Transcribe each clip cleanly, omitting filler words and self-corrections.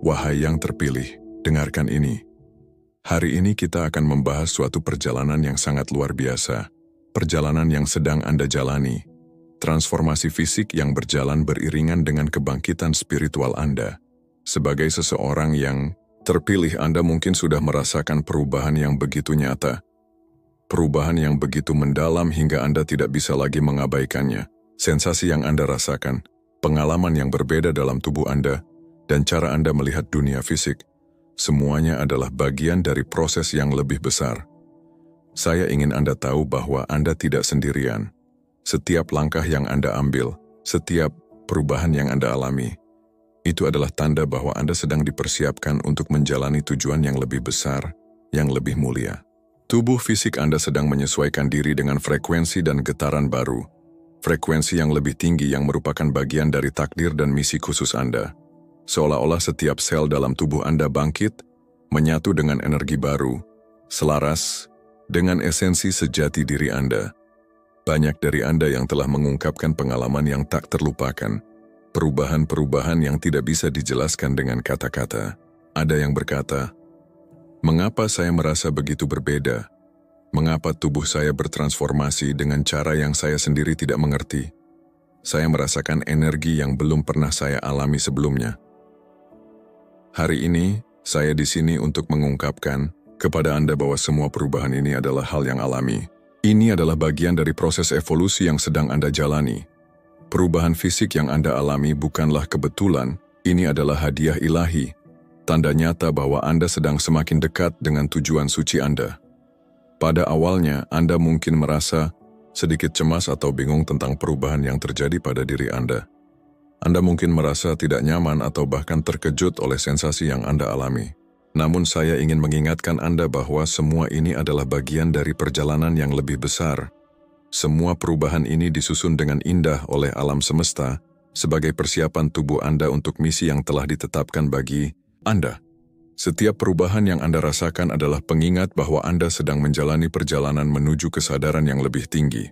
Wahai yang terpilih, dengarkan ini. Hari ini kita akan membahas suatu perjalanan yang sangat luar biasa. Perjalanan yang sedang Anda jalani. Transformasi fisik yang berjalan beriringan dengan kebangkitan spiritual Anda. Sebagai seseorang yang terpilih, Anda mungkin sudah merasakan perubahan yang begitu nyata. Perubahan yang begitu mendalam hingga Anda tidak bisa lagi mengabaikannya. Sensasi yang Anda rasakan, pengalaman yang berbeda dalam tubuh Anda, dan cara Anda melihat dunia fisik, semuanya adalah bagian dari proses yang lebih besar. Saya ingin Anda tahu bahwa Anda tidak sendirian. Setiap langkah yang Anda ambil, setiap perubahan yang Anda alami, itu adalah tanda bahwa Anda sedang dipersiapkan untuk menjalani tujuan yang lebih besar, yang lebih mulia. Tubuh fisik Anda sedang menyesuaikan diri dengan frekuensi dan getaran baru. Frekuensi yang lebih tinggi yang merupakan bagian dari takdir dan misi khusus Anda. Seolah-olah setiap sel dalam tubuh Anda bangkit, menyatu dengan energi baru, selaras dengan esensi sejati diri Anda. Banyak dari Anda yang telah mengungkapkan pengalaman yang tak terlupakan, perubahan-perubahan yang tidak bisa dijelaskan dengan kata-kata. Ada yang berkata, "Mengapa saya merasa begitu berbeda? Mengapa tubuh saya bertransformasi dengan cara yang saya sendiri tidak mengerti? Saya merasakan energi yang belum pernah saya alami sebelumnya." Hari ini, saya di sini untuk mengungkapkan kepada Anda bahwa semua perubahan ini adalah hal yang alami. Ini adalah bagian dari proses evolusi yang sedang Anda jalani. Perubahan fisik yang Anda alami bukanlah kebetulan, ini adalah hadiah ilahi, tanda nyata bahwa Anda sedang semakin dekat dengan tujuan suci Anda. Pada awalnya, Anda mungkin merasa sedikit cemas atau bingung tentang perubahan yang terjadi pada diri Anda. Anda mungkin merasa tidak nyaman atau bahkan terkejut oleh sensasi yang Anda alami. Namun saya ingin mengingatkan Anda bahwa semua ini adalah bagian dari perjalanan yang lebih besar. Semua perubahan ini disusun dengan indah oleh alam semesta sebagai persiapan tubuh Anda untuk misi yang telah ditetapkan bagi Anda. Setiap perubahan yang Anda rasakan adalah pengingat bahwa Anda sedang menjalani perjalanan menuju kesadaran yang lebih tinggi.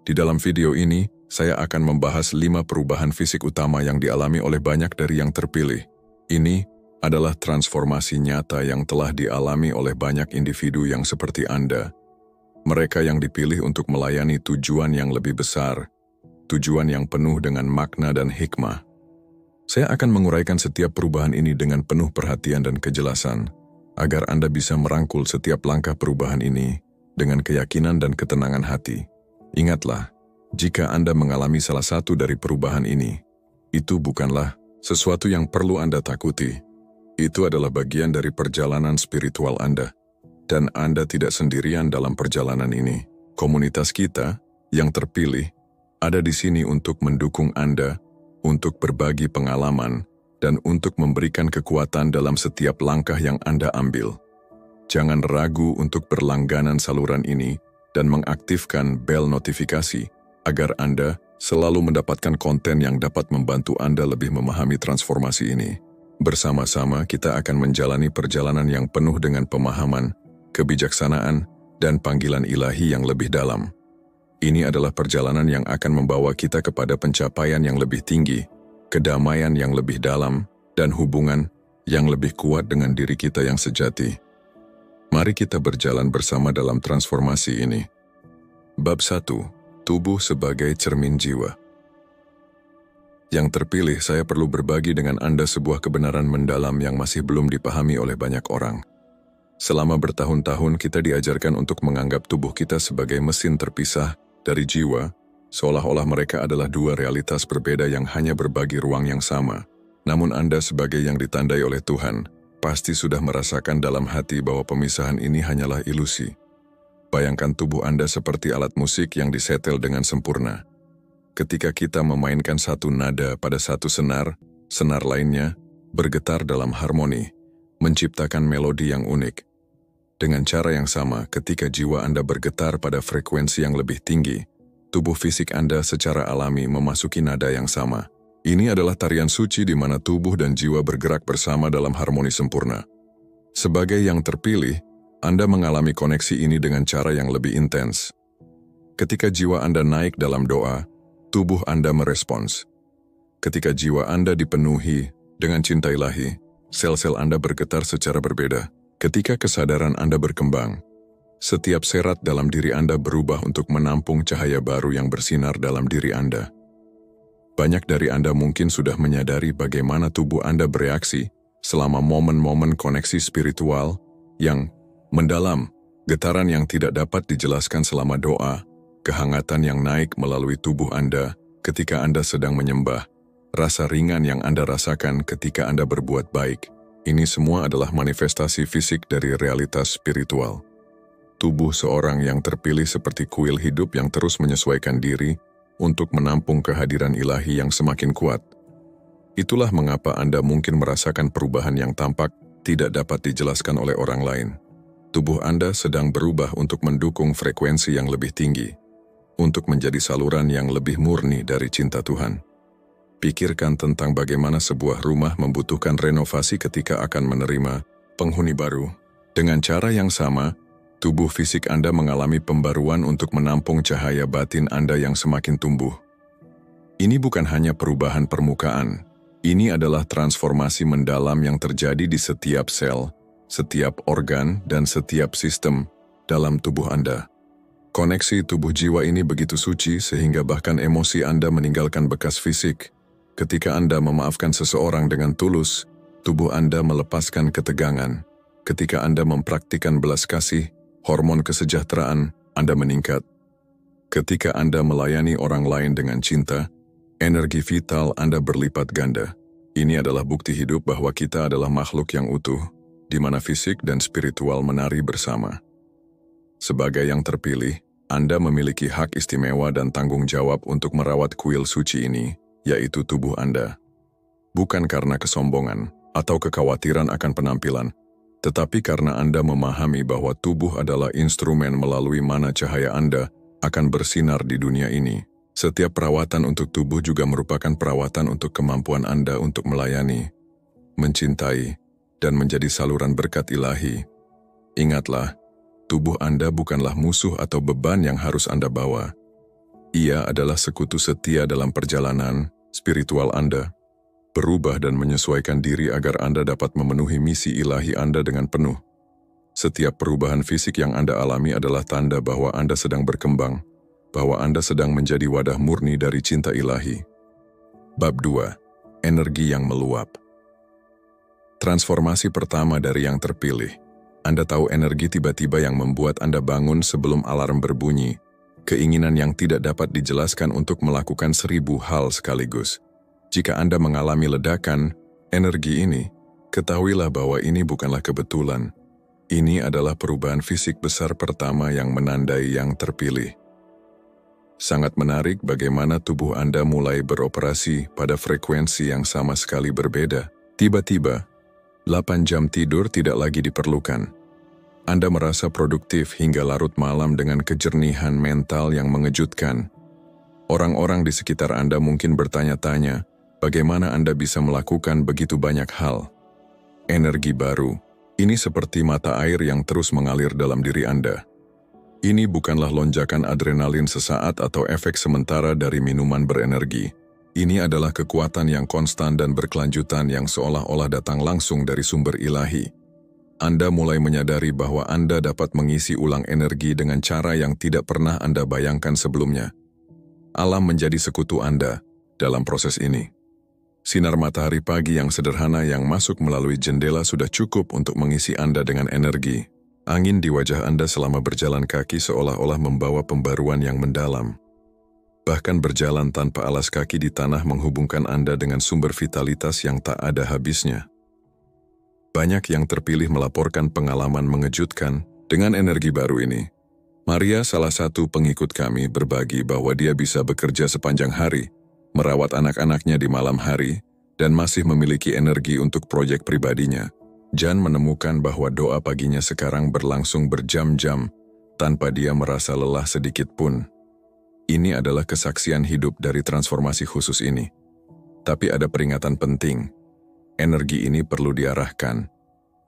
Di dalam video ini, saya akan membahas 5 perubahan fisik utama yang dialami oleh banyak dari yang terpilih. Ini adalah transformasi nyata yang telah dialami oleh banyak individu yang seperti Anda. Mereka yang dipilih untuk melayani tujuan yang lebih besar, tujuan yang penuh dengan makna dan hikmah. Saya akan menguraikan setiap perubahan ini dengan penuh perhatian dan kejelasan, agar Anda bisa merangkul setiap langkah perubahan ini dengan keyakinan dan ketenangan hati. Ingatlah, jika Anda mengalami salah satu dari perubahan ini, itu bukanlah sesuatu yang perlu Anda takuti. Itu adalah bagian dari perjalanan spiritual Anda, dan Anda tidak sendirian dalam perjalanan ini. Komunitas kita yang terpilih ada di sini untuk mendukung Anda, untuk berbagi pengalaman, dan untuk memberikan kekuatan dalam setiap langkah yang Anda ambil. Jangan ragu untuk berlangganan saluran ini dan mengaktifkan bel notifikasi, agar Anda selalu mendapatkan konten yang dapat membantu Anda lebih memahami transformasi ini. Bersama-sama kita akan menjalani perjalanan yang penuh dengan pemahaman, kebijaksanaan, dan panggilan ilahi yang lebih dalam. Ini adalah perjalanan yang akan membawa kita kepada pencapaian yang lebih tinggi, kedamaian yang lebih dalam, dan hubungan yang lebih kuat dengan diri kita yang sejati. Mari kita berjalan bersama dalam transformasi ini. Bab 1. Tubuh sebagai cermin jiwa. Yang terpilih, saya perlu berbagi dengan Anda sebuah kebenaran mendalam yang masih belum dipahami oleh banyak orang. Selama bertahun-tahun kita diajarkan untuk menganggap tubuh kita sebagai mesin terpisah dari jiwa, seolah-olah mereka adalah dua realitas berbeda yang hanya berbagi ruang yang sama. Namun Anda sebagai yang ditandai oleh Tuhan, pasti sudah merasakan dalam hati bahwa pemisahan ini hanyalah ilusi. Bayangkan tubuh Anda seperti alat musik yang disetel dengan sempurna. Ketika kita memainkan satu nada pada satu senar, senar lainnya bergetar dalam harmoni, menciptakan melodi yang unik. Dengan cara yang sama, ketika jiwa Anda bergetar pada frekuensi yang lebih tinggi, tubuh fisik Anda secara alami memasuki nada yang sama. Ini adalah tarian suci di mana tubuh dan jiwa bergerak bersama dalam harmoni sempurna. Sebagai yang terpilih, Anda mengalami koneksi ini dengan cara yang lebih intens. Ketika jiwa Anda naik dalam doa, tubuh Anda merespons. Ketika jiwa Anda dipenuhi dengan cinta ilahi, Sel-sel Anda bergetar secara berbeda. Ketika kesadaran Anda berkembang, setiap serat dalam diri Anda berubah untuk menampung cahaya baru yang bersinar dalam diri Anda. Banyak dari Anda mungkin sudah menyadari bagaimana tubuh Anda bereaksi selama momen-momen koneksi spiritual yang mendalam, getaran yang tidak dapat dijelaskan selama doa, kehangatan yang naik melalui tubuh Anda ketika Anda sedang menyembah, rasa ringan yang Anda rasakan ketika Anda berbuat baik. Ini semua adalah manifestasi fisik dari realitas spiritual. Tubuh seorang yang terpilih seperti kuil hidup yang terus menyesuaikan diri untuk menampung kehadiran ilahi yang semakin kuat. Itulah mengapa Anda mungkin merasakan perubahan yang tampak tidak dapat dijelaskan oleh orang lain. Tubuh Anda sedang berubah untuk mendukung frekuensi yang lebih tinggi, untuk menjadi saluran yang lebih murni dari cinta Tuhan. Pikirkan tentang bagaimana sebuah rumah membutuhkan renovasi ketika akan menerima penghuni baru. Dengan cara yang sama, tubuh fisik Anda mengalami pembaruan untuk menampung cahaya batin Anda yang semakin tumbuh. Ini bukan hanya perubahan permukaan, ini adalah transformasi mendalam yang terjadi di setiap sel, setiap organ, dan setiap sistem dalam tubuh Anda. Koneksi tubuh jiwa ini begitu suci sehingga bahkan emosi Anda meninggalkan bekas fisik. Ketika Anda memaafkan seseorang dengan tulus, tubuh Anda melepaskan ketegangan. Ketika Anda mempraktikkan belas kasih, hormon kesejahteraan Anda meningkat. Ketika Anda melayani orang lain dengan cinta, energi vital Anda berlipat ganda. Ini adalah bukti hidup bahwa kita adalah makhluk yang utuh, di mana fisik dan spiritual menari bersama. Sebagai yang terpilih, Anda memiliki hak istimewa dan tanggung jawab untuk merawat kuil suci ini, yaitu tubuh Anda. Bukan karena kesombongan atau kekhawatiran akan penampilan, tetapi karena Anda memahami bahwa tubuh adalah instrumen melalui mana cahaya Anda akan bersinar di dunia ini. Setiap perawatan untuk tubuh juga merupakan perawatan untuk kemampuan Anda untuk melayani, mencintai, dan menjadi saluran berkat ilahi. Ingatlah, tubuh Anda bukanlah musuh atau beban yang harus Anda bawa. Ia adalah sekutu setia dalam perjalanan spiritual Anda. Berubah dan menyesuaikan diri agar Anda dapat memenuhi misi ilahi Anda dengan penuh. Setiap perubahan fisik yang Anda alami adalah tanda bahwa Anda sedang berkembang, bahwa Anda sedang menjadi wadah murni dari cinta ilahi. Bab 2. Energi yang meluap. Transformasi pertama dari yang terpilih. Anda tahu energi tiba-tiba yang membuat Anda bangun sebelum alarm berbunyi, keinginan yang tidak dapat dijelaskan untuk melakukan 1000 hal sekaligus. Jika Anda mengalami ledakan energi ini, ketahuilah bahwa ini bukanlah kebetulan. Ini adalah perubahan fisik besar pertama yang menandai yang terpilih. Sangat menarik bagaimana tubuh Anda mulai beroperasi pada frekuensi yang sama sekali berbeda. Tiba-tiba, 8 jam tidur tidak lagi diperlukan. Anda merasa produktif hingga larut malam dengan kejernihan mental yang mengejutkan. Orang-orang di sekitar Anda mungkin bertanya-tanya, bagaimana Anda bisa melakukan begitu banyak hal? Energi baru, ini seperti mata air yang terus mengalir dalam diri Anda. Ini bukanlah lonjakan adrenalin sesaat atau efek sementara dari minuman berenergi. Ini adalah kekuatan yang konstan dan berkelanjutan yang seolah-olah datang langsung dari sumber ilahi. Anda mulai menyadari bahwa Anda dapat mengisi ulang energi dengan cara yang tidak pernah Anda bayangkan sebelumnya. Alam menjadi sekutu Anda dalam proses ini. Sinar matahari pagi yang sederhana yang masuk melalui jendela sudah cukup untuk mengisi Anda dengan energi. Angin di wajah Anda selama berjalan kaki seolah-olah membawa pembaruan yang mendalam. Bahkan berjalan tanpa alas kaki di tanah menghubungkan Anda dengan sumber vitalitas yang tak ada habisnya. Banyak yang terpilih melaporkan pengalaman mengejutkan dengan energi baru ini. Maria, salah satu pengikut kami, berbagi bahwa dia bisa bekerja sepanjang hari, merawat anak-anaknya di malam hari, dan masih memiliki energi untuk proyek pribadinya. Jan menemukan bahwa doa paginya sekarang berlangsung berjam-jam tanpa dia merasa lelah sedikit pun. Ini adalah kesaksian hidup dari transformasi khusus ini. Tapi ada peringatan penting. Energi ini perlu diarahkan.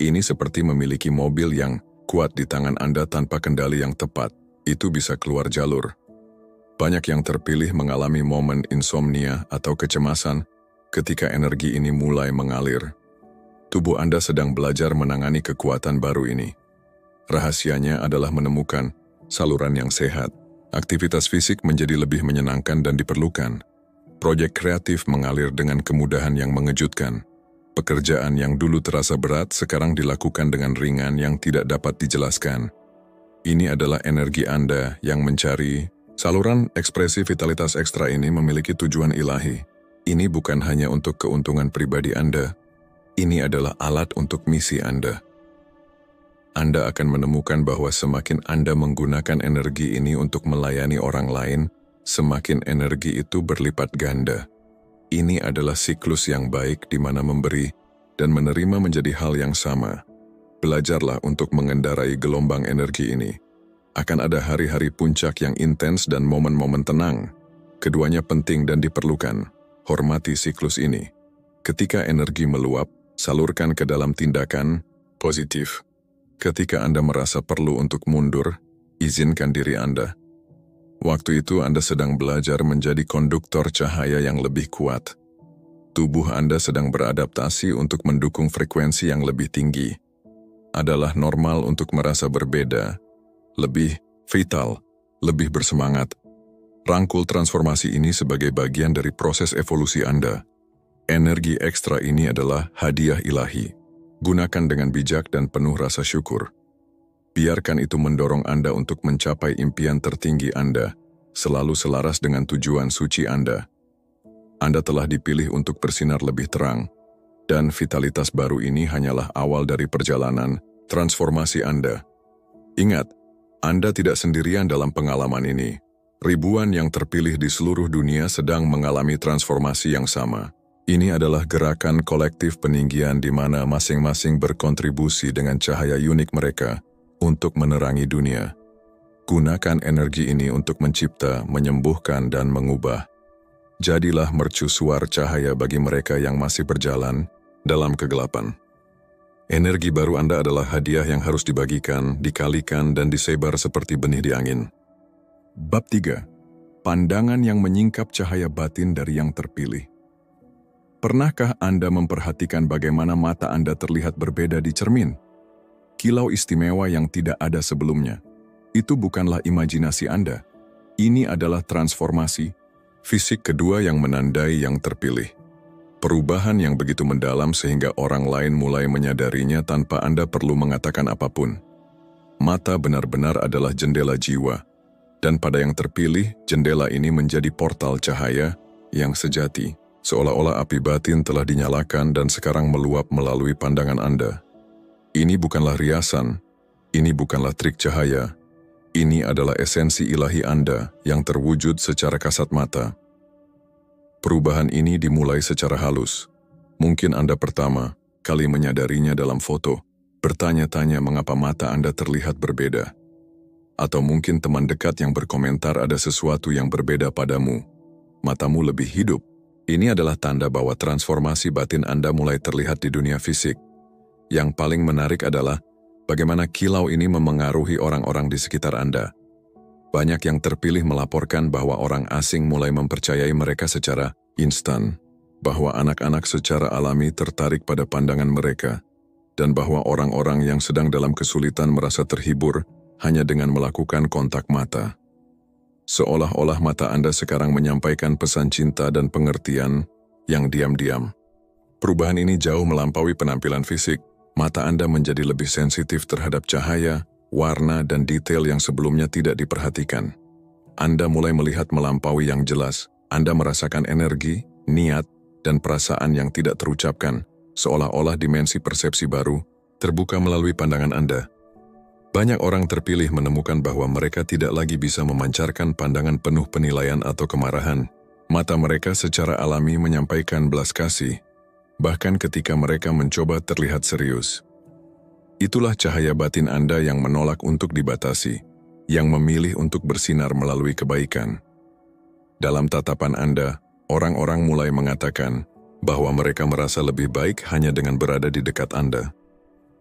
Ini seperti memiliki mobil yang kuat di tangan Anda tanpa kendali yang tepat. Itu bisa keluar jalur. Banyak yang terpilih mengalami momen insomnia atau kecemasan ketika energi ini mulai mengalir. Tubuh Anda sedang belajar menangani kekuatan baru ini. Rahasianya adalah menemukan saluran yang sehat. Aktivitas fisik menjadi lebih menyenangkan dan diperlukan. Proyek kreatif mengalir dengan kemudahan yang mengejutkan. Pekerjaan yang dulu terasa berat sekarang dilakukan dengan ringan yang tidak dapat dijelaskan. Ini adalah energi Anda yang mencari. Saluran ekspresi vitalitas ekstra ini memiliki tujuan ilahi. Ini bukan hanya untuk keuntungan pribadi Anda. Ini adalah alat untuk misi Anda. Anda akan menemukan bahwa semakin Anda menggunakan energi ini untuk melayani orang lain, semakin energi itu berlipat ganda. Ini adalah siklus yang baik di mana memberi dan menerima menjadi hal yang sama. Belajarlah untuk mengendarai gelombang energi ini. Akan ada hari-hari puncak yang intens dan momen-momen tenang. Keduanya penting dan diperlukan. Hormati siklus ini. Ketika energi meluap, salurkan ke dalam tindakan positif. Ketika Anda merasa perlu untuk mundur, izinkan diri Anda. Waktu itu Anda sedang belajar menjadi konduktor cahaya yang lebih kuat. Tubuh Anda sedang beradaptasi untuk mendukung frekuensi yang lebih tinggi. Adalah normal untuk merasa berbeda, lebih vital, lebih bersemangat. Rangkul transformasi ini sebagai bagian dari proses evolusi Anda. Energi ekstra ini adalah hadiah ilahi. Gunakan dengan bijak dan penuh rasa syukur. Biarkan itu mendorong Anda untuk mencapai impian tertinggi Anda, selalu selaras dengan tujuan suci Anda. Anda telah dipilih untuk bersinar lebih terang, dan vitalitas baru ini hanyalah awal dari perjalanan transformasi Anda. Ingat, Anda tidak sendirian dalam pengalaman ini. Ribuan yang terpilih di seluruh dunia sedang mengalami transformasi yang sama. Ini adalah gerakan kolektif peninggian di mana masing-masing berkontribusi dengan cahaya unik mereka untuk menerangi dunia. Gunakan energi ini untuk mencipta, menyembuhkan, dan mengubah. Jadilah mercusuar cahaya bagi mereka yang masih berjalan dalam kegelapan. Energi baru Anda adalah hadiah yang harus dibagikan, dikalikan, dan disebar seperti benih di angin. Bab 3. Pandangan yang menyingkap cahaya batin dari yang terpilih. Pernahkah Anda memperhatikan bagaimana mata Anda terlihat berbeda di cermin? Kilau istimewa yang tidak ada sebelumnya. Itu bukanlah imajinasi Anda. Ini adalah transformasi fisik kedua yang menandai yang terpilih. Perubahan yang begitu mendalam sehingga orang lain mulai menyadarinya tanpa Anda perlu mengatakan apapun. Mata benar-benar adalah jendela jiwa. Dan pada yang terpilih, jendela ini menjadi portal cahaya yang sejati. Seolah-olah api batin telah dinyalakan dan sekarang meluap melalui pandangan Anda. Ini bukanlah riasan, ini bukanlah trik cahaya. Ini adalah esensi ilahi Anda yang terwujud secara kasat mata. Perubahan ini dimulai secara halus. Mungkin Anda pertama kali menyadarinya dalam foto, bertanya-tanya mengapa mata Anda terlihat berbeda. Atau mungkin teman dekat yang berkomentar ada sesuatu yang berbeda padamu. Matamu lebih hidup. Ini adalah tanda bahwa transformasi batin Anda mulai terlihat di dunia fisik. Yang paling menarik adalah bagaimana kilau ini memengaruhi orang-orang di sekitar Anda. Banyak yang terpilih melaporkan bahwa orang asing mulai mempercayai mereka secara instan, bahwa anak-anak secara alami tertarik pada pandangan mereka, dan bahwa orang-orang yang sedang dalam kesulitan merasa terhibur hanya dengan melakukan kontak mata. Seolah-olah mata Anda sekarang menyampaikan pesan cinta dan pengertian yang diam-diam. Perubahan ini jauh melampaui penampilan fisik. Mata Anda menjadi lebih sensitif terhadap cahaya, warna, dan detail yang sebelumnya tidak diperhatikan. Anda mulai melihat melampaui yang jelas. Anda merasakan energi, niat, dan perasaan yang tidak terucapkan, seolah-olah dimensi persepsi baru terbuka melalui pandangan Anda. Banyak orang terpilih menemukan bahwa mereka tidak lagi bisa memancarkan pandangan penuh penilaian atau kemarahan. Mata mereka secara alami menyampaikan belas kasih, bahkan ketika mereka mencoba terlihat serius. Itulah cahaya batin Anda yang menolak untuk dibatasi, yang memilih untuk bersinar melalui kebaikan. Dalam tatapan Anda, orang-orang mulai mengatakan bahwa mereka merasa lebih baik hanya dengan berada di dekat Anda.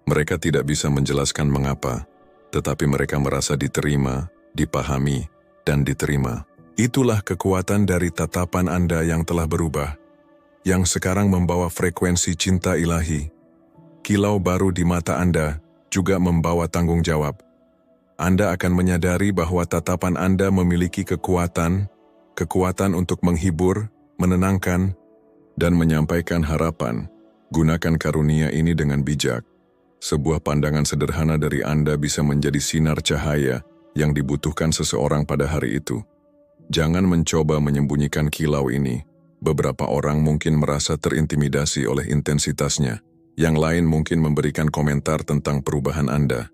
Mereka tidak bisa menjelaskan mengapa, tetapi mereka merasa diterima, dipahami, dan diterima. Itulah kekuatan dari tatapan Anda yang telah berubah, yang sekarang membawa frekuensi cinta ilahi. kilau baru di mata Anda juga membawa tanggung jawab. Anda akan menyadari bahwa tatapan Anda memiliki kekuatan untuk menghibur, menenangkan, dan menyampaikan harapan. Gunakan karunia ini dengan bijak. Sebuah pandangan sederhana dari Anda bisa menjadi sinar cahaya yang dibutuhkan seseorang pada hari itu. Jangan mencoba menyembunyikan kilau ini. Beberapa orang mungkin merasa terintimidasi oleh intensitasnya. Yang lain mungkin memberikan komentar tentang perubahan Anda.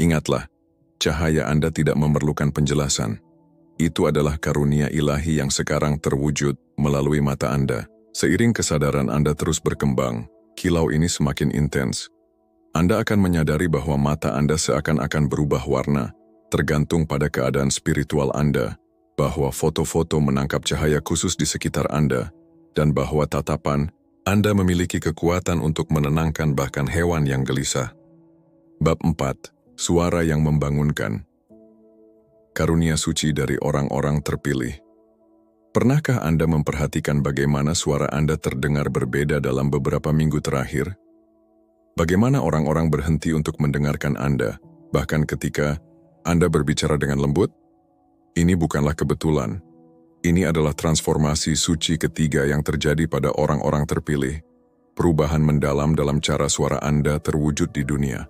Ingatlah, cahaya Anda tidak memerlukan penjelasan. Itu adalah karunia ilahi yang sekarang terwujud melalui mata Anda. Seiring kesadaran Anda terus berkembang, kilau ini semakin intens. Anda akan menyadari bahwa mata Anda seakan-akan berubah warna, tergantung pada keadaan spiritual Anda, bahwa foto-foto menangkap cahaya khusus di sekitar Anda, dan bahwa tatapan Anda memiliki kekuatan untuk menenangkan bahkan hewan yang gelisah. Bab 4. Suara yang membangunkan. Karunia suci dari orang-orang terpilih. Pernahkah Anda memperhatikan bagaimana suara Anda terdengar berbeda dalam beberapa minggu terakhir? Bagaimana orang-orang berhenti untuk mendengarkan Anda, bahkan ketika Anda berbicara dengan lembut? Ini bukanlah kebetulan. Ini adalah transformasi suci ketiga yang terjadi pada orang-orang terpilih. Perubahan mendalam dalam cara suara Anda terwujud di dunia.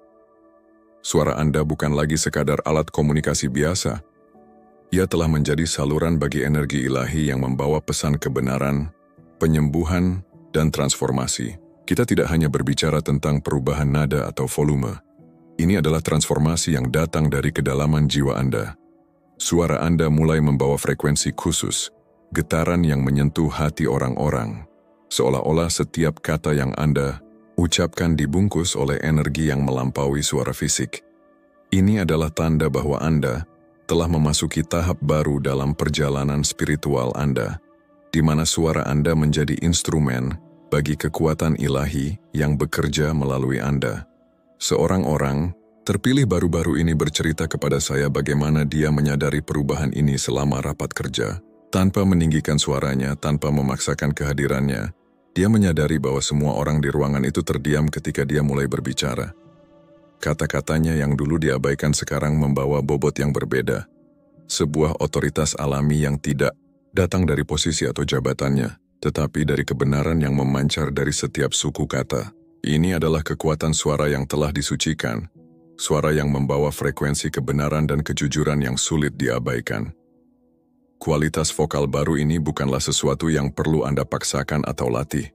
Suara Anda bukan lagi sekadar alat komunikasi biasa. Ia telah menjadi saluran bagi energi ilahi yang membawa pesan kebenaran, penyembuhan, dan transformasi. Kita tidak hanya berbicara tentang perubahan nada atau volume. Ini adalah transformasi yang datang dari kedalaman jiwa Anda. Suara Anda mulai membawa frekuensi khusus, getaran yang menyentuh hati orang-orang. Seolah-olah setiap kata yang Anda ucapkan dibungkus oleh energi yang melampaui suara fisik. Ini adalah tanda bahwa Anda telah memasuki tahap baru dalam perjalanan spiritual Anda, di mana suara Anda menjadi instrumen bagi kekuatan ilahi yang bekerja melalui Anda. Seorang orang terpilih baru-baru ini bercerita kepada saya bagaimana dia menyadari perubahan ini selama rapat kerja. Tanpa meninggikan suaranya, tanpa memaksakan kehadirannya, dia menyadari bahwa semua orang di ruangan itu terdiam ketika dia mulai berbicara. Kata-katanya yang dulu diabaikan sekarang membawa bobot yang berbeda. Sebuah otoritas alami yang tidak datang dari posisi atau jabatannya, tetapi dari kebenaran yang memancar dari setiap suku kata. Ini adalah kekuatan suara yang telah disucikan. Suara yang membawa frekuensi kebenaran dan kejujuran yang sulit diabaikan. Kualitas vokal baru ini bukanlah sesuatu yang perlu Anda paksakan atau latih.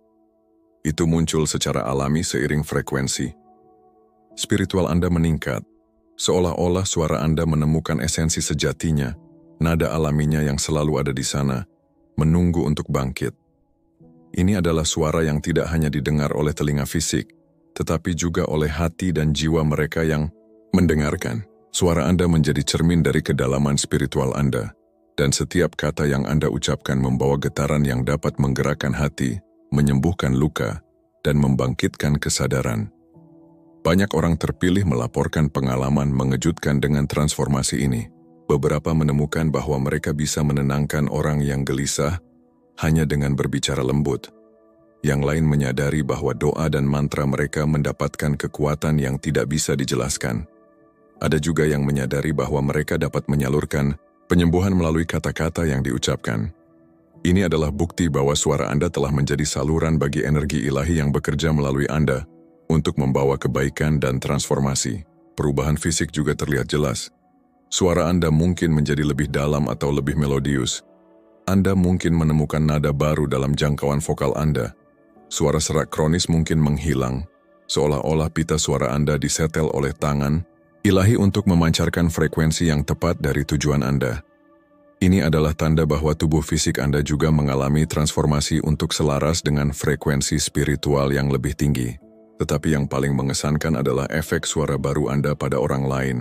Itu muncul secara alami seiring frekuensi. Spiritual Anda meningkat, seolah-olah suara Anda menemukan esensi sejatinya, nada alaminya yang selalu ada di sana, menunggu untuk bangkit. Ini adalah suara yang tidak hanya didengar oleh telinga fisik, tetapi juga oleh hati dan jiwa mereka yang mendengarkan. Suara Anda menjadi cermin dari kedalaman spiritual Anda, dan setiap kata yang Anda ucapkan membawa getaran yang dapat menggerakkan hati, menyembuhkan luka, dan membangkitkan kesadaran. Banyak orang terpilih melaporkan pengalaman mengejutkan dengan transformasi ini. Beberapa menemukan bahwa mereka bisa menenangkan orang yang gelisah hanya dengan berbicara lembut. Yang lain menyadari bahwa doa dan mantra mereka mendapatkan kekuatan yang tidak bisa dijelaskan. Ada juga yang menyadari bahwa mereka dapat menyalurkan penyembuhan melalui kata-kata yang diucapkan. Ini adalah bukti bahwa suara Anda telah menjadi saluran bagi energi ilahi yang bekerja melalui Anda untuk membawa kebaikan dan transformasi. Perubahan fisik juga terlihat jelas. Suara Anda mungkin menjadi lebih dalam atau lebih melodius. Anda mungkin menemukan nada baru dalam jangkauan vokal Anda. Suara serak kronis mungkin menghilang, seolah-olah pita suara Anda disetel oleh tangan ilahi untuk memancarkan frekuensi yang tepat dari tujuan Anda. Ini adalah tanda bahwa tubuh fisik Anda juga mengalami transformasi untuk selaras dengan frekuensi spiritual yang lebih tinggi. Tetapi yang paling mengesankan adalah efek suara baru Anda pada orang lain.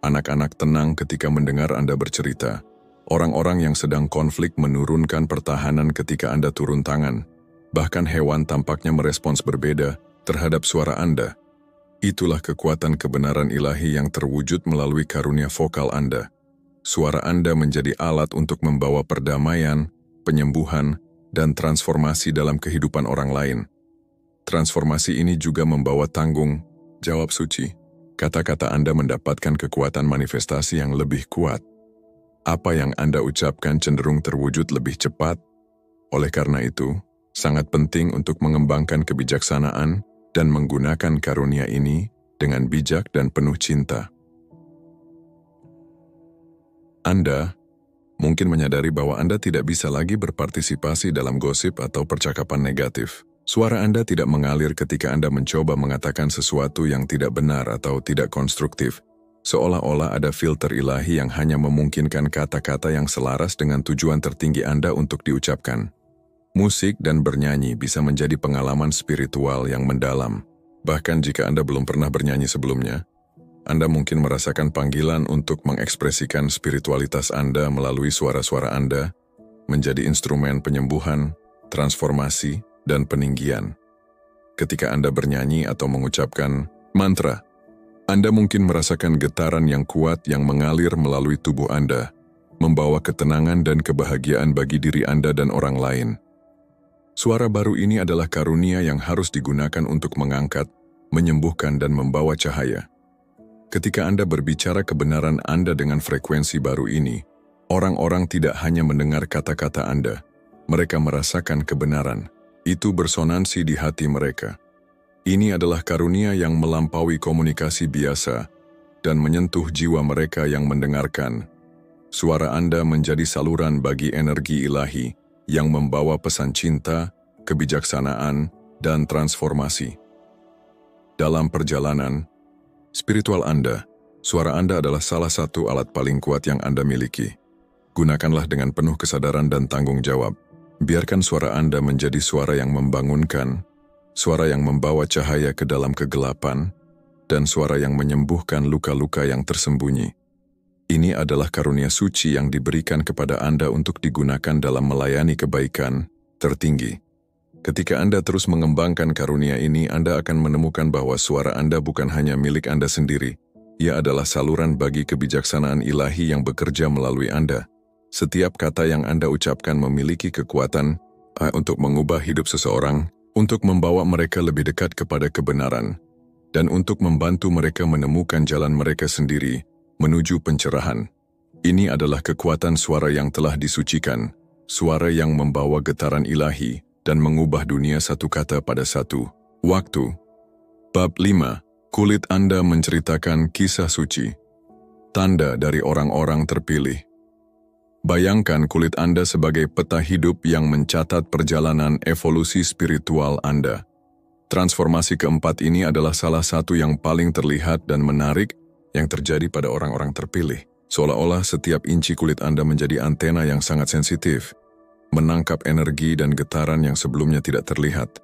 Anak-anak tenang ketika mendengar Anda bercerita. Orang-orang yang sedang konflik menurunkan pertahanan ketika Anda turun tangan. Bahkan hewan tampaknya merespons berbeda terhadap suara Anda. Itulah kekuatan kebenaran ilahi yang terwujud melalui karunia vokal Anda. Suara Anda menjadi alat untuk membawa perdamaian, penyembuhan, dan transformasi dalam kehidupan orang lain. Transformasi ini juga membawa tanggung jawab suci. Kata-kata Anda mendapatkan kekuatan manifestasi yang lebih kuat. Apa yang Anda ucapkan cenderung terwujud lebih cepat. Oleh karena itu, sangat penting untuk mengembangkan kebijaksanaan dan menggunakan karunia ini dengan bijak dan penuh cinta. Anda mungkin menyadari bahwa Anda tidak bisa lagi berpartisipasi dalam gosip atau percakapan negatif. Suara Anda tidak mengalir ketika Anda mencoba mengatakan sesuatu yang tidak benar atau tidak konstruktif, seolah-olah ada filter ilahi yang hanya memungkinkan kata-kata yang selaras dengan tujuan tertinggi Anda untuk diucapkan. Musik dan bernyanyi bisa menjadi pengalaman spiritual yang mendalam. Bahkan jika Anda belum pernah bernyanyi sebelumnya, Anda mungkin merasakan panggilan untuk mengekspresikan spiritualitas Anda melalui suara-suara Anda, menjadi instrumen penyembuhan, transformasi, dan peninggian. Ketika Anda bernyanyi atau mengucapkan mantra, Anda mungkin merasakan getaran yang kuat yang mengalir melalui tubuh Anda, membawa ketenangan dan kebahagiaan bagi diri Anda dan orang lain. Suara baru ini adalah karunia yang harus digunakan untuk mengangkat, menyembuhkan, dan membawa cahaya. Ketika Anda berbicara kebenaran Anda dengan frekuensi baru ini, orang-orang tidak hanya mendengar kata-kata Anda, mereka merasakan kebenaran. Itu bersonansi di hati mereka. Ini adalah karunia yang melampaui komunikasi biasa dan menyentuh jiwa mereka yang mendengarkan. Suara Anda menjadi saluran bagi energi ilahi yang membawa pesan cinta, kebijaksanaan, dan transformasi. Dalam perjalanan spiritual Anda, suara Anda adalah salah satu alat paling kuat yang Anda miliki. Gunakanlah dengan penuh kesadaran dan tanggung jawab. Biarkan suara Anda menjadi suara yang membangunkan, suara yang membawa cahaya ke dalam kegelapan, dan suara yang menyembuhkan luka-luka yang tersembunyi. Ini adalah karunia suci yang diberikan kepada Anda untuk digunakan dalam melayani kebaikan tertinggi. Ketika Anda terus mengembangkan karunia ini, Anda akan menemukan bahwa suara Anda bukan hanya milik Anda sendiri. Ia adalah saluran bagi kebijaksanaan ilahi yang bekerja melalui Anda. Setiap kata yang Anda ucapkan memiliki kekuatan untuk mengubah hidup seseorang, untuk membawa mereka lebih dekat kepada kebenaran, dan untuk membantu mereka menemukan jalan mereka sendiri menuju pencerahan. Ini adalah kekuatan suara yang telah disucikan, suara yang membawa getaran ilahi dan mengubah dunia satu kata pada satu waktu. Bab 5. Kulit Anda menceritakan kisah suci. Tanda dari orang-orang terpilih. Bayangkan kulit Anda sebagai peta hidup yang mencatat perjalanan evolusi spiritual Anda. Transformasi keempat ini adalah salah satu yang paling terlihat dan menarik yang terjadi pada orang-orang terpilih. Seolah-olah setiap inci kulit Anda menjadi antena yang sangat sensitif, menangkap energi dan getaran yang sebelumnya tidak terlihat.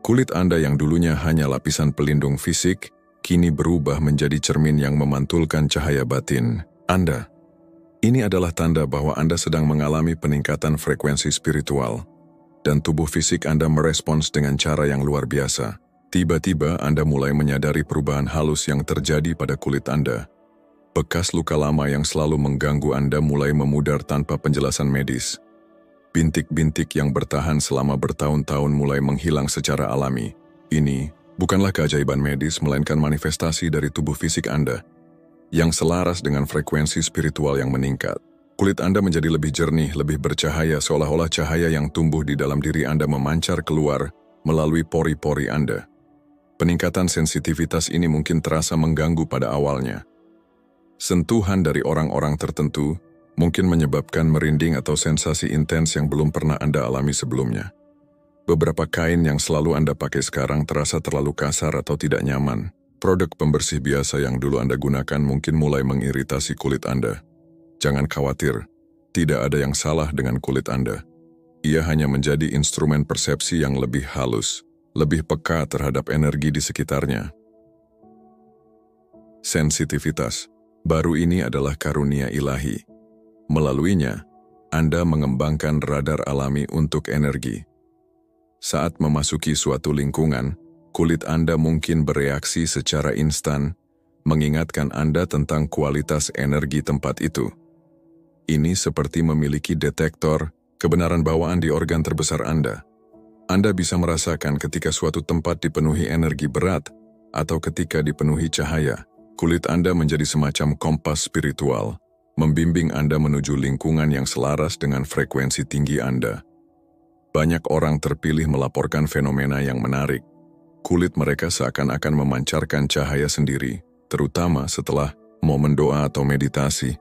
Kulit Anda yang dulunya hanya lapisan pelindung fisik, kini berubah menjadi cermin yang memantulkan cahaya batin Anda. Ini adalah tanda bahwa Anda sedang mengalami peningkatan frekuensi spiritual, dan tubuh fisik Anda merespons dengan cara yang luar biasa. Tiba-tiba Anda mulai menyadari perubahan halus yang terjadi pada kulit Anda. Bekas luka lama yang selalu mengganggu Anda mulai memudar tanpa penjelasan medis. Bintik-bintik yang bertahan selama bertahun-tahun mulai menghilang secara alami. Ini bukanlah keajaiban medis, melainkan manifestasi dari tubuh fisik Anda yang selaras dengan frekuensi spiritual yang meningkat. Kulit Anda menjadi lebih jernih, lebih bercahaya, seolah-olah cahaya yang tumbuh di dalam diri Anda memancar keluar melalui pori-pori Anda. Peningkatan sensitivitas ini mungkin terasa mengganggu pada awalnya. Sentuhan dari orang-orang tertentu mungkin menyebabkan merinding atau sensasi intens yang belum pernah Anda alami sebelumnya. Beberapa kain yang selalu Anda pakai sekarang terasa terlalu kasar atau tidak nyaman. Produk pembersih biasa yang dulu Anda gunakan mungkin mulai mengiritasi kulit Anda. Jangan khawatir, tidak ada yang salah dengan kulit Anda. Ia hanya menjadi instrumen persepsi yang lebih halus, lebih peka terhadap energi di sekitarnya. Sensitivitas baru ini adalah karunia ilahi. Melaluinya, Anda mengembangkan radar alami untuk energi. Saat memasuki suatu lingkungan, kulit Anda mungkin bereaksi secara instan, mengingatkan Anda tentang kualitas energi tempat itu. Ini seperti memiliki detektor kebenaran bawaan di organ terbesar Anda. Anda bisa merasakan ketika suatu tempat dipenuhi energi berat atau ketika dipenuhi cahaya. Kulit Anda menjadi semacam kompas spiritual, membimbing Anda menuju lingkungan yang selaras dengan frekuensi tinggi Anda. Banyak orang terpilih melaporkan fenomena yang menarik. Kulit mereka seakan-akan memancarkan cahaya sendiri, terutama setelah momen doa atau meditasi.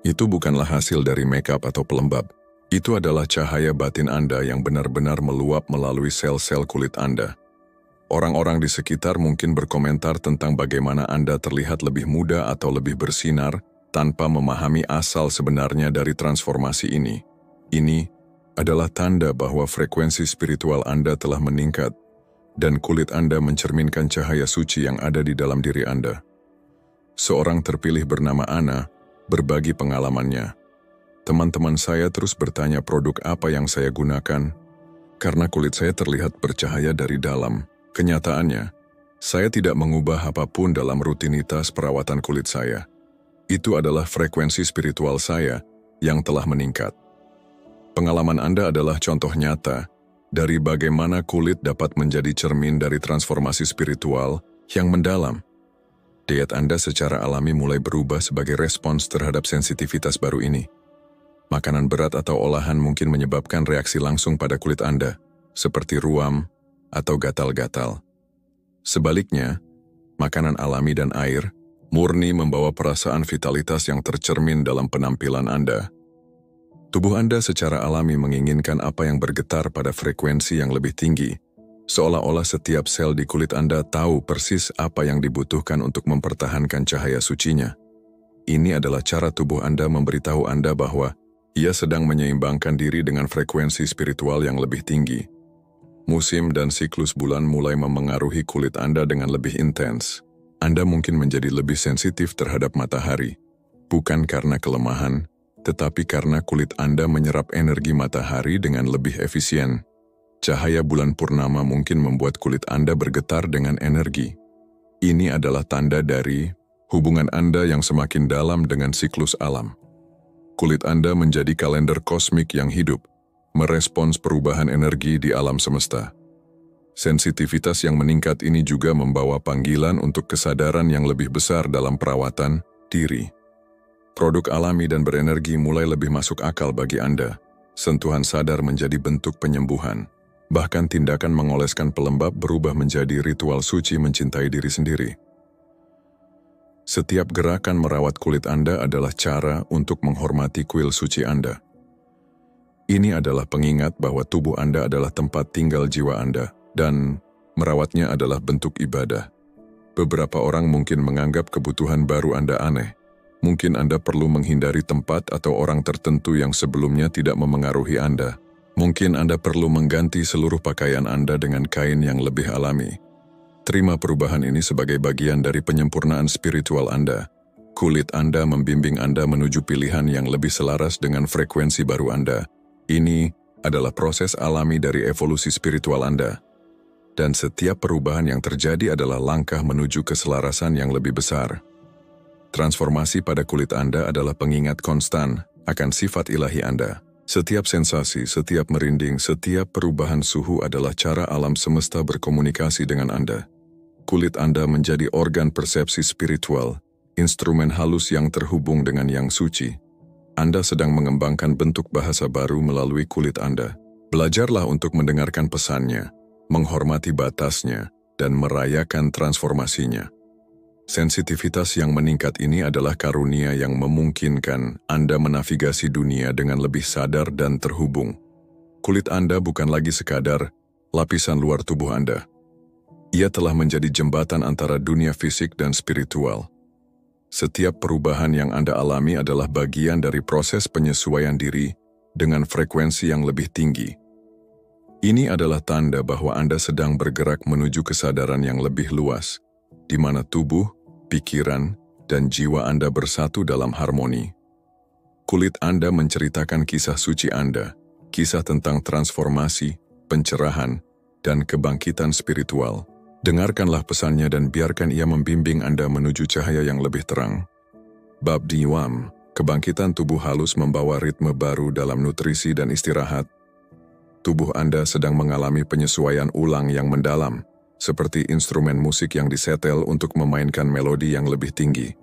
Itu bukanlah hasil dari makeup atau pelembab. Itu adalah cahaya batin Anda yang benar-benar meluap melalui sel-sel kulit Anda. Orang-orang di sekitar mungkin berkomentar tentang bagaimana Anda terlihat lebih muda atau lebih bersinar tanpa memahami asal sebenarnya dari transformasi ini. Ini adalah tanda bahwa frekuensi spiritual Anda telah meningkat dan kulit Anda mencerminkan cahaya suci yang ada di dalam diri Anda. Seorang terpilih bernama Ana berbagi pengalamannya. Teman-teman saya terus bertanya produk apa yang saya gunakan, karena kulit saya terlihat bercahaya dari dalam. Kenyataannya, saya tidak mengubah apapun dalam rutinitas perawatan kulit saya. Itu adalah frekuensi spiritual saya yang telah meningkat. Pengalaman Anda adalah contoh nyata dari bagaimana kulit dapat menjadi cermin dari transformasi spiritual yang mendalam. Diet Anda secara alami mulai berubah sebagai respons terhadap sensitivitas baru ini. Makanan berat atau olahan mungkin menyebabkan reaksi langsung pada kulit Anda, seperti ruam atau gatal-gatal. Sebaliknya, makanan alami dan air murni membawa perasaan vitalitas yang tercermin dalam penampilan Anda. Tubuh Anda secara alami menginginkan apa yang bergetar pada frekuensi yang lebih tinggi, seolah-olah setiap sel di kulit Anda tahu persis apa yang dibutuhkan untuk mempertahankan cahaya sucinya. Ini adalah cara tubuh Anda memberitahu Anda bahwa ia sedang menyeimbangkan diri dengan frekuensi spiritual yang lebih tinggi. Musim dan siklus bulan mulai memengaruhi kulit Anda dengan lebih intens. Anda mungkin menjadi lebih sensitif terhadap matahari, bukan karena kelemahan, tetapi karena kulit Anda menyerap energi matahari dengan lebih efisien. Cahaya bulan purnama mungkin membuat kulit Anda bergetar dengan energi. Ini adalah tanda dari hubungan Anda yang semakin dalam dengan siklus alam. Kulit Anda menjadi kalender kosmik yang hidup, merespons perubahan energi di alam semesta. Sensitivitas yang meningkat ini juga membawa panggilan untuk kesadaran yang lebih besar dalam perawatan diri. Produk alami dan berenergi mulai lebih masuk akal bagi Anda. Sentuhan sadar menjadi bentuk penyembuhan. Bahkan tindakan mengoleskan pelembab berubah menjadi ritual suci mencintai diri sendiri. Setiap gerakan merawat kulit Anda adalah cara untuk menghormati kuil suci Anda. Ini adalah pengingat bahwa tubuh Anda adalah tempat tinggal jiwa Anda, dan merawatnya adalah bentuk ibadah. Beberapa orang mungkin menganggap kebutuhan baru Anda aneh. Mungkin Anda perlu menghindari tempat atau orang tertentu yang sebelumnya tidak memengaruhi Anda. Mungkin Anda perlu mengganti seluruh pakaian Anda dengan kain yang lebih alami. Terima perubahan ini sebagai bagian dari penyempurnaan spiritual Anda. Kulit Anda membimbing Anda menuju pilihan yang lebih selaras dengan frekuensi baru Anda. Ini adalah proses alami dari evolusi spiritual Anda. Dan setiap perubahan yang terjadi adalah langkah menuju keselarasan yang lebih besar. Transformasi pada kulit Anda adalah pengingat konstan akan sifat ilahi Anda. Setiap sensasi, setiap merinding, setiap perubahan suhu adalah cara alam semesta berkomunikasi dengan Anda. Kulit Anda menjadi organ persepsi spiritual, instrumen halus yang terhubung dengan yang suci. Anda sedang mengembangkan bentuk bahasa baru melalui kulit Anda. Belajarlah untuk mendengarkan pesannya, menghormati batasnya, dan merayakan transformasinya. Sensitivitas yang meningkat ini adalah karunia yang memungkinkan Anda menavigasi dunia dengan lebih sadar dan terhubung. Kulit Anda bukan lagi sekadar lapisan luar tubuh Anda. Ia telah menjadi jembatan antara dunia fisik dan spiritual. Setiap perubahan yang Anda alami adalah bagian dari proses penyesuaian diri dengan frekuensi yang lebih tinggi. Ini adalah tanda bahwa Anda sedang bergerak menuju kesadaran yang lebih luas, di mana tubuh, pikiran, dan jiwa Anda bersatu dalam harmoni. Kulit Anda menceritakan kisah suci Anda, kisah tentang transformasi, pencerahan, dan kebangkitan spiritual. Dengarkanlah pesannya dan biarkan ia membimbing Anda menuju cahaya yang lebih terang. Bab Diwam, kebangkitan tubuh halus membawa ritme baru dalam nutrisi dan istirahat. tubuh Anda sedang mengalami penyesuaian ulang yang mendalam, seperti instrumen musik yang disetel untuk memainkan melodi yang lebih tinggi.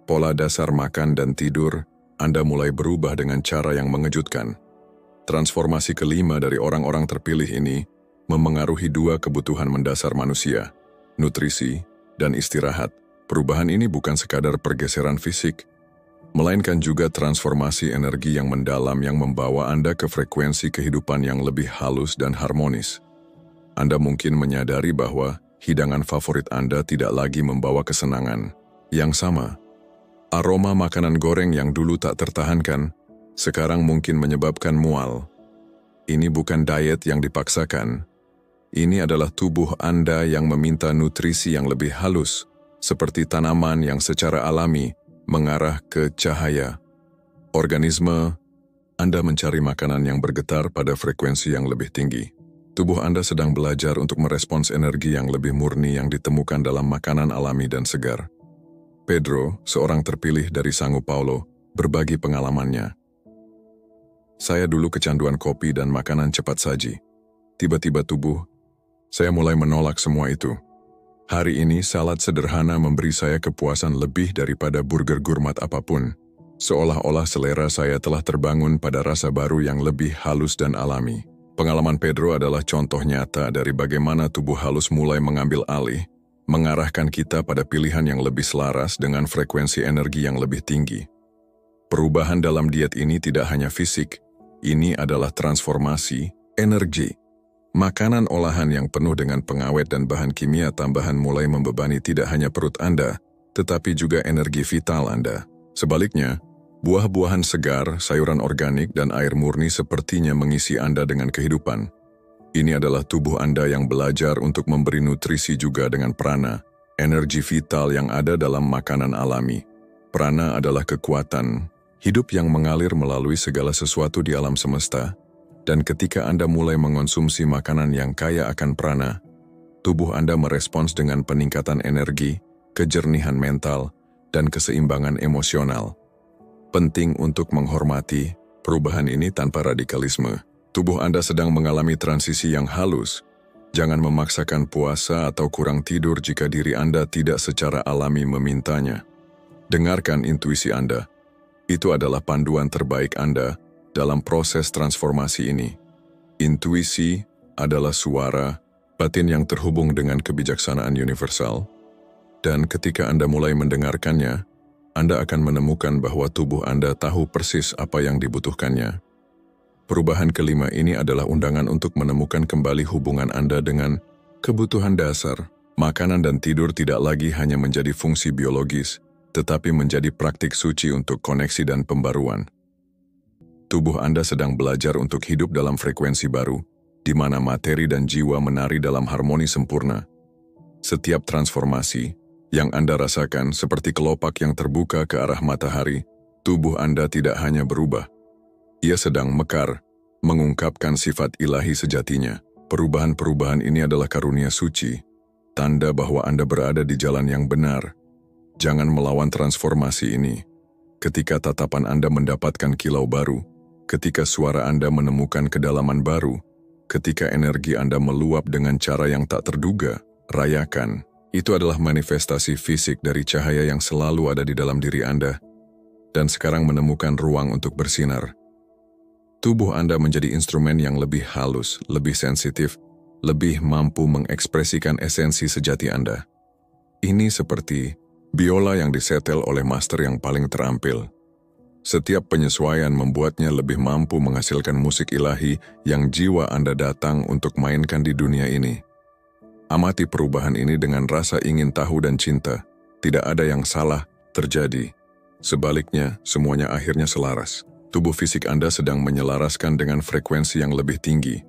Pola dasar makan dan tidur, Anda mulai berubah dengan cara yang mengejutkan. Transformasi kelima dari orang-orang terpilih ini memengaruhi dua kebutuhan mendasar manusia, nutrisi dan istirahat. Perubahan ini bukan sekadar pergeseran fisik, melainkan juga transformasi energi yang mendalam yang membawa Anda ke frekuensi kehidupan yang lebih halus dan harmonis. Anda mungkin menyadari bahwa hidangan favorit Anda tidak lagi membawa kesenangan yang sama. Aroma makanan goreng yang dulu tak tertahankan, sekarang mungkin menyebabkan mual. Ini bukan diet yang dipaksakan. Ini adalah tubuh Anda yang meminta nutrisi yang lebih halus, seperti tanaman yang secara alami mengarah ke cahaya. Organisme Anda mencari makanan yang bergetar pada frekuensi yang lebih tinggi. Tubuh Anda sedang belajar untuk merespons energi yang lebih murni yang ditemukan dalam makanan alami dan segar. Pedro, seorang terpilih dari São Paulo, berbagi pengalamannya. Saya dulu kecanduan kopi dan makanan cepat saji. Tiba-tiba saya mulai menolak semua itu. Hari ini salad sederhana memberi saya kepuasan lebih daripada burger gurmat apapun. Seolah-olah selera saya telah terbangun pada rasa baru yang lebih halus dan alami. Pengalaman Pedro adalah contoh nyata dari bagaimana tubuh halus mulai mengambil alih, mengarahkan kita pada pilihan yang lebih selaras dengan frekuensi energi yang lebih tinggi. Perubahan dalam diet ini tidak hanya fisik, ini adalah transformasi energi. Makanan olahan yang penuh dengan pengawet dan bahan kimia tambahan mulai membebani tidak hanya perut Anda, tetapi juga energi vital Anda. Sebaliknya, buah-buahan segar, sayuran organik, dan air murni sepertinya mengisi Anda dengan kehidupan. Ini adalah tubuh Anda yang belajar untuk memberi nutrisi juga dengan prana, energi vital yang ada dalam makanan alami. Prana adalah kekuatan, hidup yang mengalir melalui segala sesuatu di alam semesta. Dan ketika Anda mulai mengonsumsi makanan yang kaya akan prana, tubuh Anda merespons dengan peningkatan energi, kejernihan mental, dan keseimbangan emosional. Penting untuk menghormati perubahan ini tanpa radikalisme. Tubuh Anda sedang mengalami transisi yang halus. Jangan memaksakan puasa atau kurang tidur jika diri Anda tidak secara alami memintanya. Dengarkan intuisi Anda. Itu adalah panduan terbaik Anda dalam proses transformasi ini. Intuisi adalah suara batin yang terhubung dengan kebijaksanaan universal, dan ketika Anda mulai mendengarkannya, Anda akan menemukan bahwa tubuh Anda tahu persis apa yang dibutuhkannya. Perubahan kelima ini adalah undangan untuk menemukan kembali hubungan Anda dengan kebutuhan dasar. Makanan dan tidur tidak lagi hanya menjadi fungsi biologis, tetapi menjadi praktik suci untuk koneksi dan pembaruan. Tubuh Anda sedang belajar untuk hidup dalam frekuensi baru, di mana materi dan jiwa menari dalam harmoni sempurna. Setiap transformasi yang Anda rasakan seperti kelopak yang terbuka ke arah matahari, tubuh Anda tidak hanya berubah. Ia sedang mekar, mengungkapkan sifat ilahi sejatinya. Perubahan-perubahan ini adalah karunia suci, tanda bahwa Anda berada di jalan yang benar. Jangan melawan transformasi ini. Ketika tatapan Anda mendapatkan kilau baru, ketika suara Anda menemukan kedalaman baru, ketika energi Anda meluap dengan cara yang tak terduga, rayakan. Itu adalah manifestasi fisik dari cahaya yang selalu ada di dalam diri Anda, dan sekarang menemukan ruang untuk bersinar. Tubuh Anda menjadi instrumen yang lebih halus, lebih sensitif, lebih mampu mengekspresikan esensi sejati Anda. Ini seperti biola yang disetel oleh master yang paling terampil. Setiap penyesuaian membuatnya lebih mampu menghasilkan musik ilahi yang jiwa Anda datang untuk mainkan di dunia ini. Amati perubahan ini dengan rasa ingin tahu dan cinta. Tidak ada yang salah terjadi. Sebaliknya, semuanya akhirnya selaras. Tubuh fisik Anda sedang menyelaraskan dengan frekuensi yang lebih tinggi,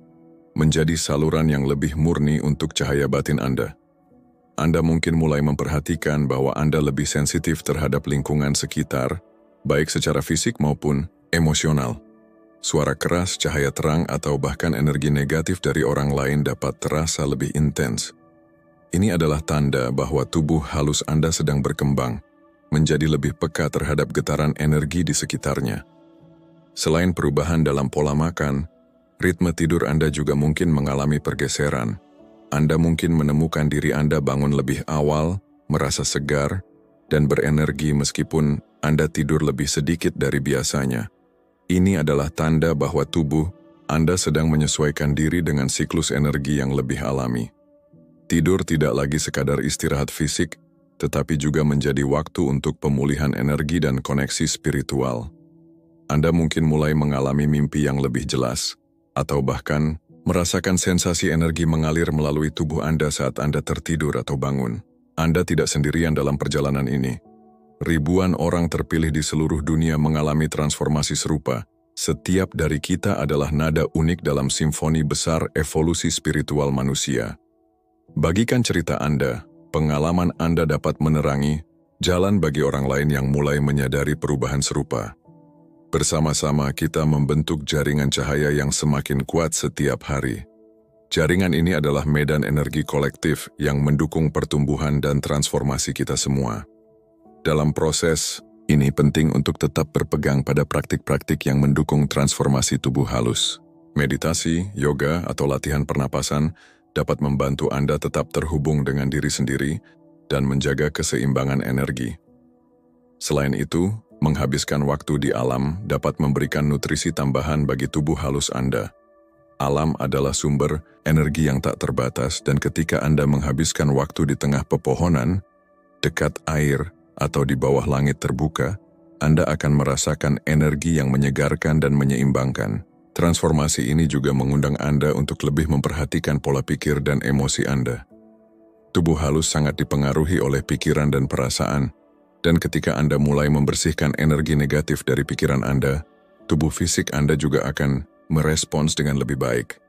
menjadi saluran yang lebih murni untuk cahaya batin Anda. Anda mungkin mulai memperhatikan bahwa Anda lebih sensitif terhadap lingkungan sekitar, baik secara fisik maupun emosional. Suara keras, cahaya terang, atau bahkan energi negatif dari orang lain dapat terasa lebih intens. Ini adalah tanda bahwa tubuh halus Anda sedang berkembang, menjadi lebih peka terhadap getaran energi di sekitarnya. Selain perubahan dalam pola makan, Ritme tidur Anda juga mungkin mengalami pergeseran. Anda mungkin menemukan diri Anda bangun lebih awal, merasa segar, dan berenergi meskipun Anda tidur lebih sedikit dari biasanya. Ini adalah tanda bahwa tubuh Anda sedang menyesuaikan diri dengan siklus energi yang lebih alami. Tidur tidak lagi sekadar istirahat fisik, tetapi juga menjadi waktu untuk pemulihan energi dan koneksi spiritual. Anda mungkin mulai mengalami mimpi yang lebih jelas, atau bahkan merasakan sensasi energi mengalir melalui tubuh Anda saat Anda tertidur atau bangun. Anda tidak sendirian dalam perjalanan ini. Ribuan orang terpilih di seluruh dunia mengalami transformasi serupa. Setiap dari kita adalah nada unik dalam simfoni besar evolusi spiritual manusia. Bagikan cerita Anda, pengalaman Anda dapat menerangi jalan bagi orang lain yang mulai menyadari perubahan serupa. Bersama-sama kita membentuk jaringan cahaya yang semakin kuat setiap hari. Jaringan ini adalah medan energi kolektif yang mendukung pertumbuhan dan transformasi kita semua. Dalam proses ini penting untuk tetap berpegang pada praktik-praktik yang mendukung transformasi tubuh halus. Meditasi, yoga, atau latihan pernapasan dapat membantu Anda tetap terhubung dengan diri sendiri dan menjaga keseimbangan energi. Selain itu, menghabiskan waktu di alam dapat memberikan nutrisi tambahan bagi tubuh halus Anda. Alam adalah sumber energi yang tak terbatas dan ketika Anda menghabiskan waktu di tengah pepohonan, dekat air, atau di bawah langit terbuka, Anda akan merasakan energi yang menyegarkan dan menyeimbangkan. Transformasi ini juga mengundang Anda untuk lebih memperhatikan pola pikir dan emosi Anda. Tubuh halus sangat dipengaruhi oleh pikiran dan perasaan, dan ketika Anda mulai membersihkan energi negatif dari pikiran Anda, tubuh fisik Anda juga akan merespons dengan lebih baik.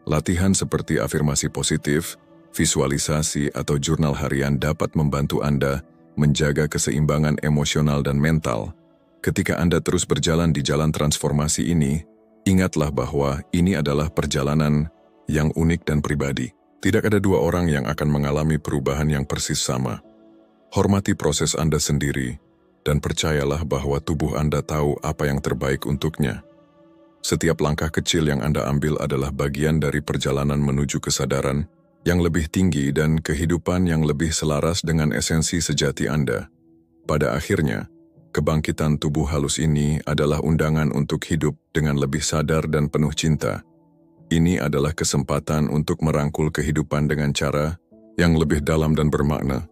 Latihan seperti afirmasi positif, visualisasi, atau jurnal harian dapat membantu Anda menjaga keseimbangan emosional dan mental. Ketika Anda terus berjalan di jalan transformasi ini, ingatlah bahwa ini adalah perjalanan yang unik dan pribadi. Tidak ada dua orang yang akan mengalami perubahan yang persis sama. Hormati proses Anda sendiri, dan percayalah bahwa tubuh Anda tahu apa yang terbaik untuknya. Setiap langkah kecil yang Anda ambil adalah bagian dari perjalanan menuju kesadaran yang lebih tinggi dan kehidupan yang lebih selaras dengan esensi sejati Anda. Pada akhirnya, kebangkitan tubuh halus ini adalah undangan untuk hidup dengan lebih sadar dan penuh cinta. Ini adalah kesempatan untuk merangkul kehidupan dengan cara yang lebih dalam dan bermakna.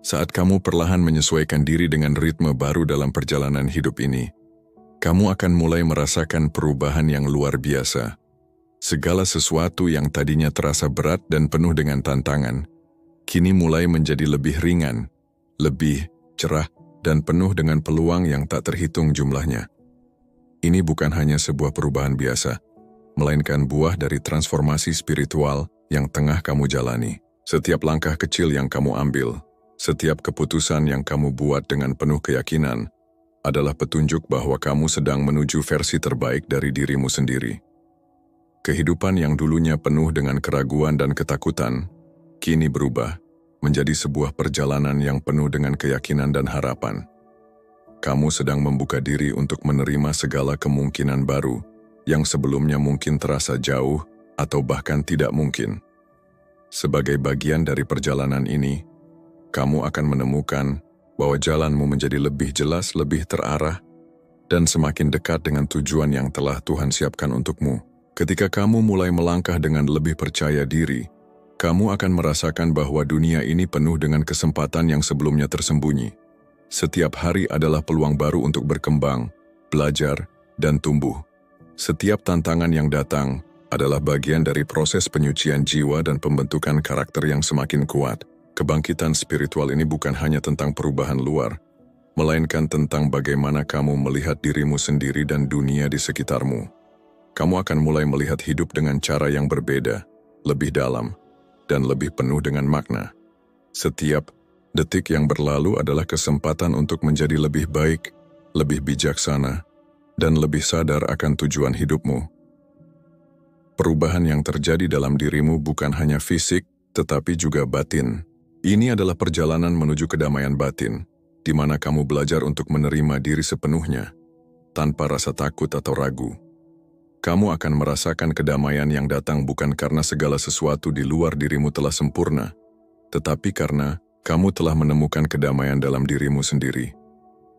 Saat kamu perlahan menyesuaikan diri dengan ritme baru dalam perjalanan hidup ini, kamu akan mulai merasakan perubahan yang luar biasa. Segala sesuatu yang tadinya terasa berat dan penuh dengan tantangan, kini mulai menjadi lebih ringan, lebih cerah, dan penuh dengan peluang yang tak terhitung jumlahnya. Ini bukan hanya sebuah perubahan biasa, melainkan buah dari transformasi spiritual yang tengah kamu jalani. Setiap langkah kecil yang kamu ambil, setiap keputusan yang kamu buat dengan penuh keyakinan adalah petunjuk bahwa kamu sedang menuju versi terbaik dari dirimu sendiri. Kehidupan yang dulunya penuh dengan keraguan dan ketakutan, kini berubah menjadi sebuah perjalanan yang penuh dengan keyakinan dan harapan. Kamu sedang membuka diri untuk menerima segala kemungkinan baru yang sebelumnya mungkin terasa jauh atau bahkan tidak mungkin. Sebagai bagian dari perjalanan ini, kamu akan menemukan bahwa jalanmu menjadi lebih jelas, lebih terarah, dan semakin dekat dengan tujuan yang telah Tuhan siapkan untukmu. Ketika kamu mulai melangkah dengan lebih percaya diri, kamu akan merasakan bahwa dunia ini penuh dengan kesempatan yang sebelumnya tersembunyi. Setiap hari adalah peluang baru untuk berkembang, belajar, dan tumbuh. Setiap tantangan yang datang adalah bagian dari proses penyucian jiwa dan pembentukan karakter yang semakin kuat. Kebangkitan spiritual ini bukan hanya tentang perubahan luar, melainkan tentang bagaimana kamu melihat dirimu sendiri dan dunia di sekitarmu. Kamu akan mulai melihat hidup dengan cara yang berbeda, lebih dalam, dan lebih penuh dengan makna. Setiap detik yang berlalu adalah kesempatan untuk menjadi lebih baik, lebih bijaksana, dan lebih sadar akan tujuan hidupmu. Perubahan yang terjadi dalam dirimu bukan hanya fisik, tetapi juga batin. Ini adalah perjalanan menuju kedamaian batin, di mana kamu belajar untuk menerima diri sepenuhnya, tanpa rasa takut atau ragu. Kamu akan merasakan kedamaian yang datang bukan karena segala sesuatu di luar dirimu telah sempurna, tetapi karena kamu telah menemukan kedamaian dalam dirimu sendiri.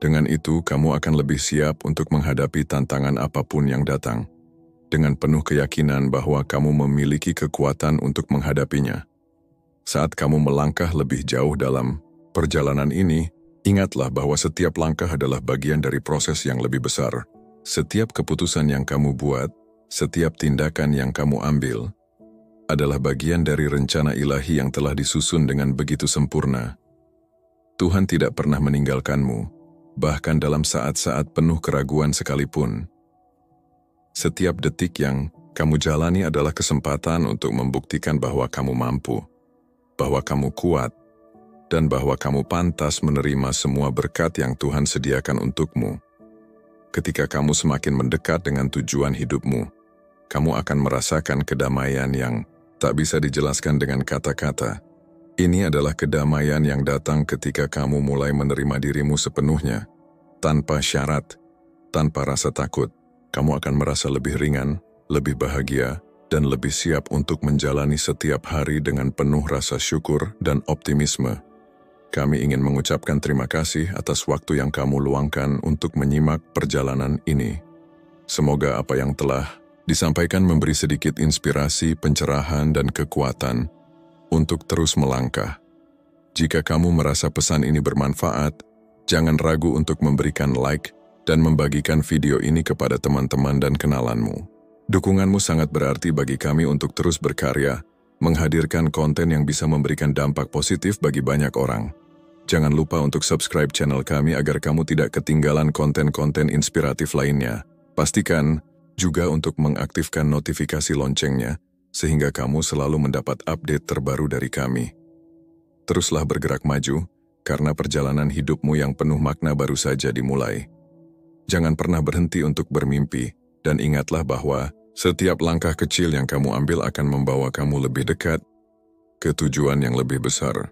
Dengan itu, kamu akan lebih siap untuk menghadapi tantangan apapun yang datang, dengan penuh keyakinan bahwa kamu memiliki kekuatan untuk menghadapinya. Saat kamu melangkah lebih jauh dalam perjalanan ini, ingatlah bahwa setiap langkah adalah bagian dari proses yang lebih besar. Setiap keputusan yang kamu buat, setiap tindakan yang kamu ambil, adalah bagian dari rencana ilahi yang telah disusun dengan begitu sempurna. Tuhan tidak pernah meninggalkanmu, bahkan dalam saat-saat penuh keraguan sekalipun. Setiap detik yang kamu jalani adalah kesempatan untuk membuktikan bahwa kamu mampu, bahwa kamu kuat, dan bahwa kamu pantas menerima semua berkat yang Tuhan sediakan untukmu. Ketika kamu semakin mendekat dengan tujuan hidupmu, kamu akan merasakan kedamaian yang tak bisa dijelaskan dengan kata-kata. Ini adalah kedamaian yang datang ketika kamu mulai menerima dirimu sepenuhnya, tanpa syarat, tanpa rasa takut. Kamu akan merasa lebih ringan, lebih bahagia, dan lebih siap untuk menjalani setiap hari dengan penuh rasa syukur dan optimisme. Kami ingin mengucapkan terima kasih atas waktu yang kamu luangkan untuk menyimak perjalanan ini. Semoga apa yang telah disampaikan memberi sedikit inspirasi, pencerahan, dan kekuatan untuk terus melangkah. Jika kamu merasa pesan ini bermanfaat, jangan ragu untuk memberikan like dan membagikan video ini kepada teman-teman dan kenalanmu. Dukunganmu sangat berarti bagi kami untuk terus berkarya, menghadirkan konten yang bisa memberikan dampak positif bagi banyak orang. Jangan lupa untuk subscribe channel kami agar kamu tidak ketinggalan konten-konten inspiratif lainnya. Pastikan juga untuk mengaktifkan notifikasi loncengnya, sehingga kamu selalu mendapat update terbaru dari kami. Teruslah bergerak maju, karena perjalanan hidupmu yang penuh makna baru saja dimulai. Jangan pernah berhenti untuk bermimpi, dan ingatlah bahwa setiap langkah kecil yang kamu ambil akan membawa kamu lebih dekat ke tujuan yang lebih besar.